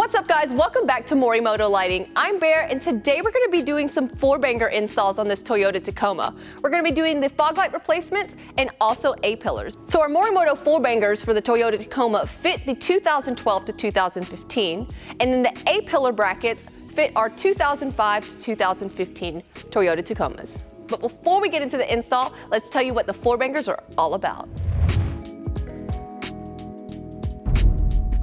What's up guys, welcome back to Morimoto Lighting. I'm Bear and today we're going to be doing some 4Banger installs on this Toyota Tacoma. We're going to be doing the fog light replacements and also A-Pillars. So our Morimoto 4Bangers for the Toyota Tacoma fit the 2012 to 2015 and then the A-Pillar brackets fit our 2005 to 2015 Toyota Tacomas. But before we get into the install, let's tell you what the 4Bangers are all about.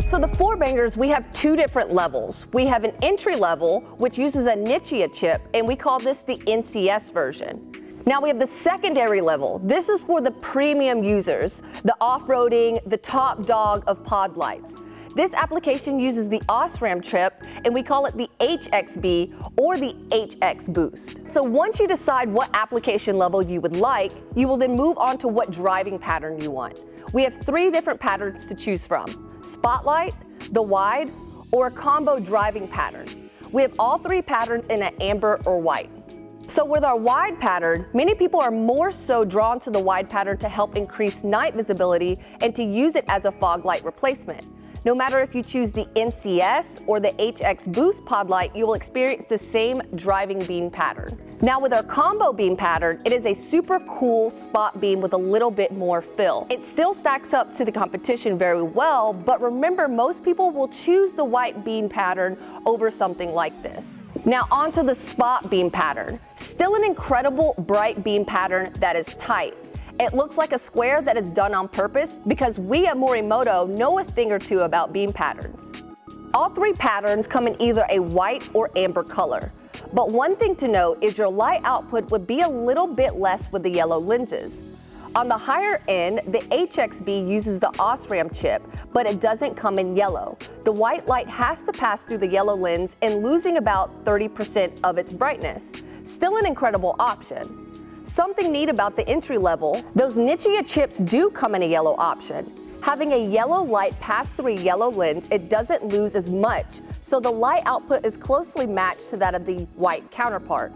So the 4Bangers, we have two different levels. We have an entry level, which uses a Nichia chip, and we call this the NCS version. Now we have the secondary level. This is for the premium users, the off-roading, the top dog of pod lights. This application uses the OSRAM chip, and we call it the HXB or the HX Boost. So once you decide what application level you would like, you will then move on to what driving pattern you want. We have three different patterns to choose from: Spotlight, the wide, or a combo driving pattern. We have all three patterns in an amber or white. So with our wide pattern, many people are more so drawn to the wide pattern to help increase night visibility and to use it as a fog light replacement. No matter if you choose the NCS or the HX Boost pod light, you will experience the same driving beam pattern. Now with our combo beam pattern, it is a super cool spot beam with a little bit more fill. It still stacks up to the competition very well, but remember, most people will choose the white beam pattern over something like this. Now onto the spot beam pattern. Still an incredible bright beam pattern that is tight. It looks like a square that is done on purpose because we at Morimoto know a thing or two about beam patterns. All three patterns come in either a white or amber color. But one thing to note is your light output would be a little bit less with the yellow lenses. On the higher end, the HXB uses the OSRAM chip, but it doesn't come in yellow. The white light has to pass through the yellow lens and losing about 30% of its brightness. Still an incredible option. Something neat about the entry level, those Nichia chips do come in a yellow option. Having a yellow light pass through a yellow lens, it doesn't lose as much, so the light output is closely matched to that of the white counterpart.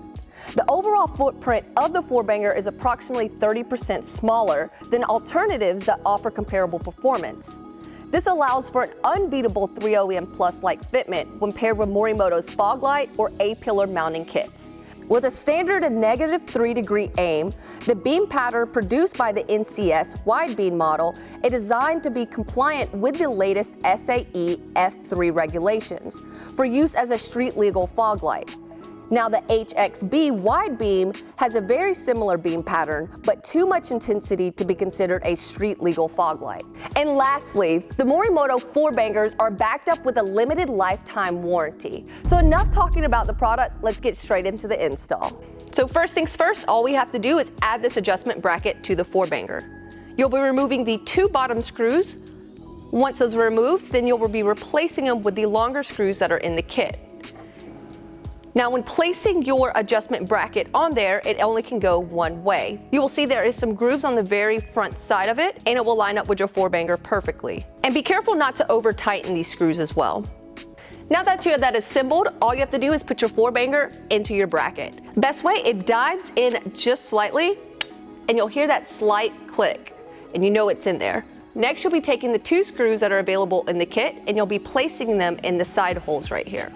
The overall footprint of the 4Banger is approximately 30% smaller than alternatives that offer comparable performance. This allows for an unbeatable 3 OEM Plus like fitment when paired with Morimoto's fog light or A-Pillar mounting kits. With a standard -3-degree aim, the beam pattern produced by the NCS wide beam model is designed to be compliant with the latest SAE F3 regulations for use as a street legal fog light. Now the HXB wide beam has a very similar beam pattern, but too much intensity to be considered a street legal fog light. And lastly, the Morimoto 4Bangers are backed up with a limited lifetime warranty. So enough talking about the product, let's get straight into the install. So first things first, all we have to do is add this adjustment bracket to the 4Banger. You'll be removing the two bottom screws. Once those are removed, then you'll be replacing them with the longer screws that are in the kit. Now when placing your adjustment bracket on there, it only can go one way. You will see there is some grooves on the very front side of it, and it will line up with your 4Banger perfectly. And be careful not to over tighten these screws as well. Now that you have that assembled, all you have to do is put your 4Banger into your bracket. Best way, it dives in just slightly, and you'll hear that slight click, and you know it's in there. Next, you'll be taking the two screws that are available in the kit, and you'll be placing them in the side holes right here.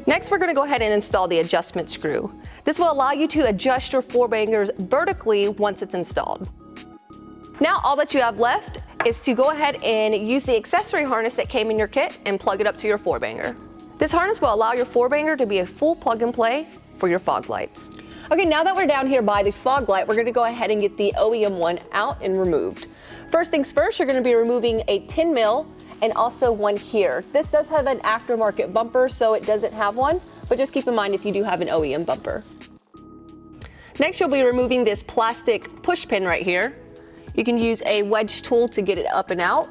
Next, we're going to go ahead and install the adjustment screw. This will allow you to adjust your 4Bangers vertically once it's installed. Now, all that you have left is to go ahead and use the accessory harness that came in your kit and plug it up to your 4Banger. This harness will allow your 4Banger to be a full plug and play for your fog lights. Okay, now that we're down here by the fog light, we're going to go ahead and get the OEM one out and removed. First things first, you're going to be removing a 10 mil and also one here. This does have an aftermarket bumper, so it doesn't have one, but just keep in mind if you do have an OEM bumper. Next, you'll be removing this plastic push pin right here. You can use a wedge tool to get it up and out.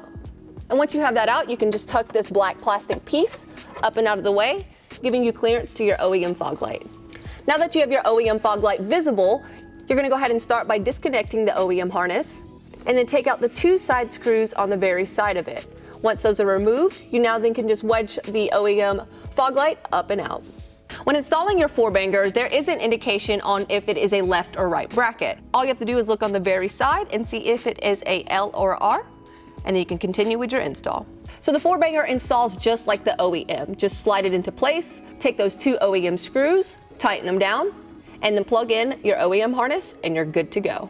And once you have that out, you can just tuck this black plastic piece up and out of the way, giving you clearance to your OEM fog light. Now that you have your OEM fog light visible, you're going to go ahead and start by disconnecting the OEM harness, and then take out the two side screws on the very side of it. Once those are removed, you now then can just wedge the OEM fog light up and out. When installing your 4Banger, there is an indication on if it is a left or right bracket. All you have to do is look on the very side and see if it is a L or R, and then you can continue with your install. So the 4Banger installs just like the OEM. Just slide it into place, take those 2 OEM screws, tighten them down, and then plug in your OEM harness and you're good to go.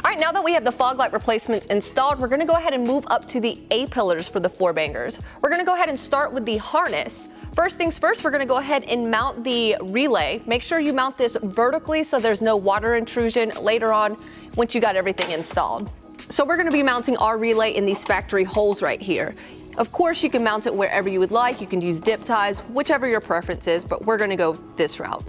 All right, now that we have the fog light replacements installed, we're gonna go ahead and move up to the A-pillars for the 4Bangers. We're gonna go ahead and start with the harness. First things first, we're gonna go ahead and mount the relay. Make sure you mount this vertically so there's no water intrusion later on once you got everything installed. So we're gonna be mounting our relay in these factory holes right here. Of course, you can mount it wherever you would like. You can use dip ties, whichever your preference is, but we're gonna go this route.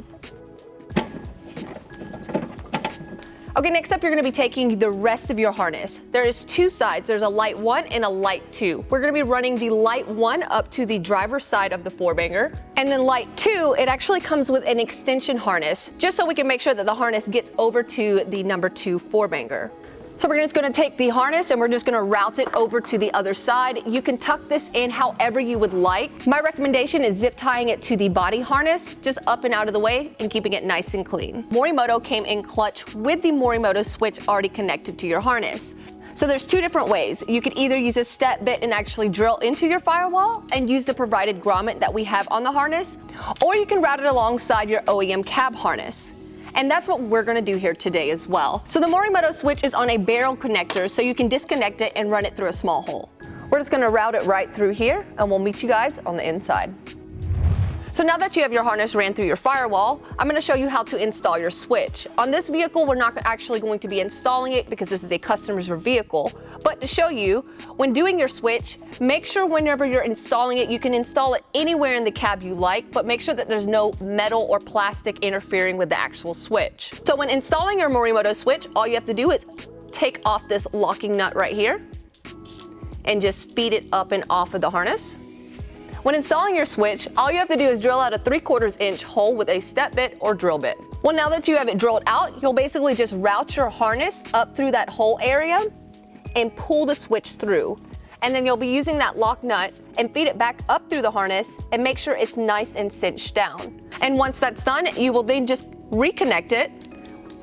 Okay, next up, you're gonna be taking the rest of your harness. There is 2 sides. There's a light 1 and a light 2. We're gonna be running the light 1 up to the driver's side of the 4Banger. And then light 2, it actually comes with an extension harness, just so we can make sure that the harness gets over to the number 2 4Banger. So we're just gonna take the harness and we're just gonna route it over to the other side. You can tuck this in however you would like. My recommendation is zip tying it to the body harness, just up and out of the way and keeping it nice and clean. Morimoto came in clutch with the Morimoto switch already connected to your harness. So there's 2 different ways. You could either use a step bit and actually drill into your firewall and use the provided grommet that we have on the harness, or you can route it alongside your OEM cab harness. And that's what we're gonna do here today as well. So the Morimoto switch is on a barrel connector, so you can disconnect it and run it through a small hole. We're just gonna route it right through here, and we'll meet you guys on the inside. So now that you have your harness ran through your firewall, I'm gonna show you how to install your switch. On this vehicle, we're not actually going to be installing it because this is a customer's vehicle, but to show you, when doing your switch, make sure whenever you're installing it, you can install it anywhere in the cab you like, but make sure that there's no metal or plastic interfering with the actual switch. So when installing your Morimoto switch, all you have to do is take off this locking nut right here and just feed it up and off of the harness. When installing your switch, all you have to do is drill out a 3/4 inch hole with a step bit or drill bit. Well, now that you have it drilled out, you'll basically just route your harness up through that hole area and pull the switch through. And then you'll be using that lock nut and feed it back up through the harness and make sure it's nice and cinched down. And once that's done, you will then just reconnect it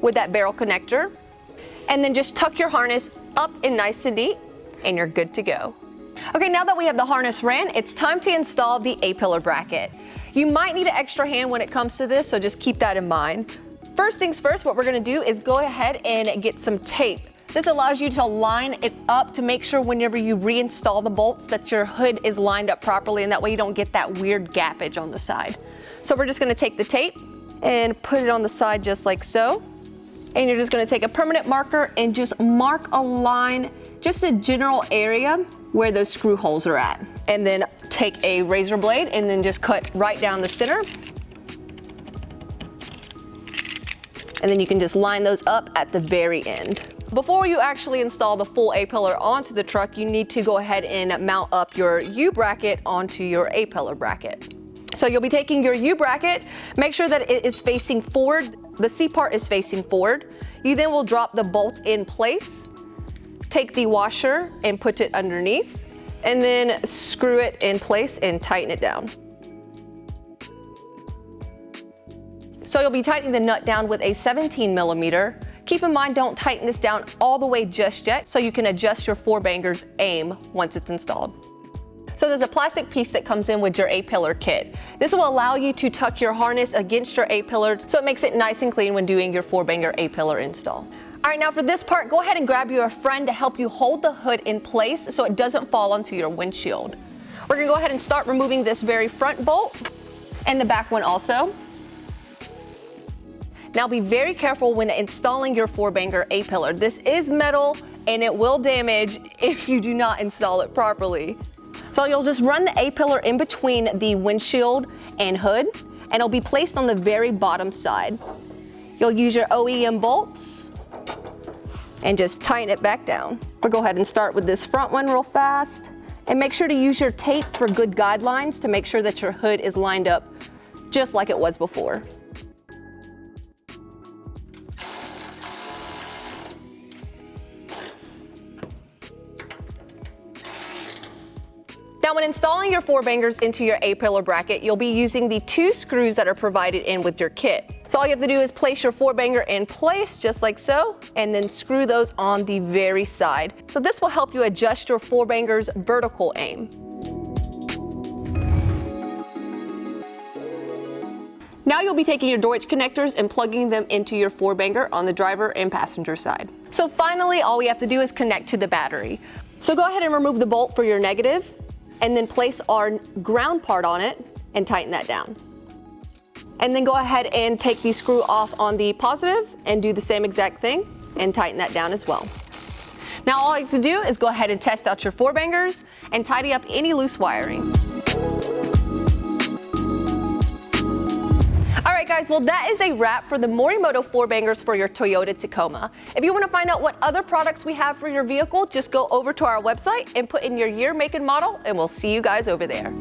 with that barrel connector and then just tuck your harness up and nice and neat and you're good to go. Okay, now that we have the harness ran, it's time to install the A-pillar bracket. You might need an extra hand when it comes to this, so just keep that in mind. First things first, what we're gonna do is go ahead and get some tape. This allows you to line it up to make sure whenever you reinstall the bolts that your hood is lined up properly, and that way you don't get that weird gappage on the side. So we're just gonna take the tape and put it on the side just like so. And you're just gonna take a permanent marker and just mark a line, just the general area where those screw holes are at. And then take a razor blade and then just cut right down the center. And then you can just line those up at the very end. Before you actually install the full A-pillar onto the truck, you need to go ahead and mount up your U-bracket onto your A-pillar bracket. So you'll be taking your U-bracket, make sure that it is facing forward, the C part is facing forward. You then will drop the bolt in place, take the washer and put it underneath, and then screw it in place and tighten it down. So you'll be tightening the nut down with a 17mm. Keep in mind, don't tighten this down all the way just yet, so you can adjust your 4Banger's aim once it's installed. So there's a plastic piece that comes in with your A-pillar kit. This will allow you to tuck your harness against your A-pillar, so it makes it nice and clean when doing your 4Banger A-pillar install. All right, now for this part, go ahead and grab your friend to help you hold the hood in place so it doesn't fall onto your windshield. We're gonna go ahead and start removing this very front bolt and the back one also. Now be very careful when installing your 4Banger A-pillar. This is metal and it will damage if you do not install it properly. So you'll just run the A-pillar in between the windshield and hood, and it'll be placed on the very bottom side. You'll use your OEM bolts and just tighten it back down. We'll go ahead and start with this front one real fast, and make sure to use your tape for good guidelines to make sure that your hood is lined up just like it was before. Now when installing your 4Bangers into your A-pillar bracket, you'll be using the 2 screws that are provided in with your kit. So all you have to do is place your 4-banger in place, just like so, and then screw those on the very side. So this will help you adjust your 4-banger's vertical aim. Now you'll be taking your Deutsch connectors and plugging them into your 4-banger on the driver and passenger side. So finally, all we have to do is connect to the battery. So go ahead and remove the bolt for your negative, and then place our ground part on it and tighten that down. And then go ahead and take the screw off on the positive and do the same exact thing and tighten that down as well. Now all you have to do is go ahead and test out your 4-bangers and tidy up any loose wiring. Alright guys, well that is a wrap for the Morimoto 4-bangers for your Toyota Tacoma. If you want to find out what other products we have for your vehicle, just go over to our website and put in your year, make, and model, and we'll see you guys over there.